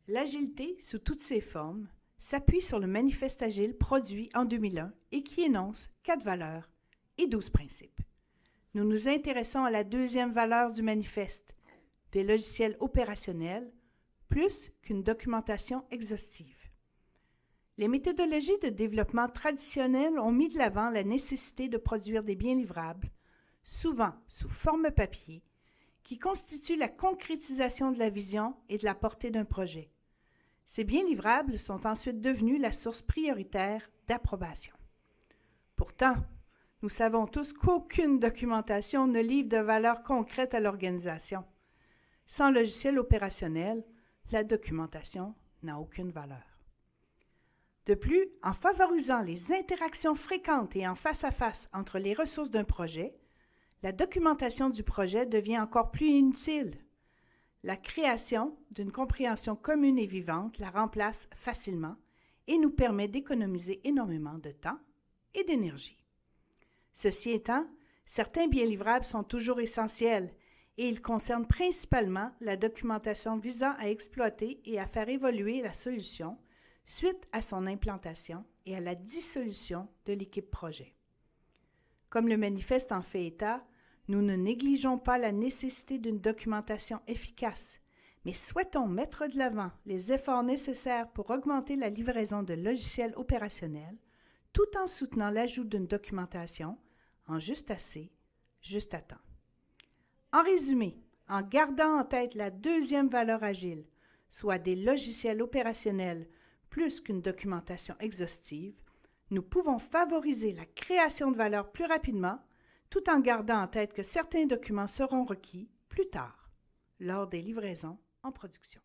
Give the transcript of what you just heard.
L'agilité, sous toutes ses formes, s'appuie sur le manifeste agile produit en 2001 et qui énonce 4 valeurs et 12 principes. Nous nous intéressons à la deuxième valeur du manifeste, des logiciels opérationnels, plus qu'une documentation exhaustive. Les méthodologies de développement traditionnelles ont mis de l'avant la nécessité de produire des biens livrables, souvent sous forme papier, qui constituent la concrétisation de la vision et de la portée d'un projet. Ces biens livrables sont ensuite devenus la source prioritaire d'approbation. Pourtant, nous savons tous qu'aucune documentation ne livre de valeur concrète à l'organisation. Sans logiciel opérationnel, la documentation n'a aucune valeur. De plus, en favorisant les interactions fréquentes et en face-à-face entre les ressources d'un projet, la documentation du projet devient encore plus inutile. La création d'une compréhension commune et vivante la remplace facilement et nous permet d'économiser énormément de temps et d'énergie. Ceci étant, certains biens livrables sont toujours essentiels et ils concernent principalement la documentation visant à exploiter et à faire évoluer la solution suite à son implantation et à la dissolution de l'équipe projet. Comme le manifeste en fait état, nous ne négligeons pas la nécessité d'une documentation efficace, mais souhaitons mettre de l'avant les efforts nécessaires pour augmenter la livraison de logiciels opérationnels, tout en soutenant l'ajout d'une documentation en juste assez, juste à temps. En résumé, en gardant en tête la deuxième valeur agile, soit des logiciels opérationnels plus qu'une documentation exhaustive, nous pouvons favoriser la création de valeur plus rapidement, tout en gardant en tête que certains documents seront requis plus tard, lors des livraisons en production.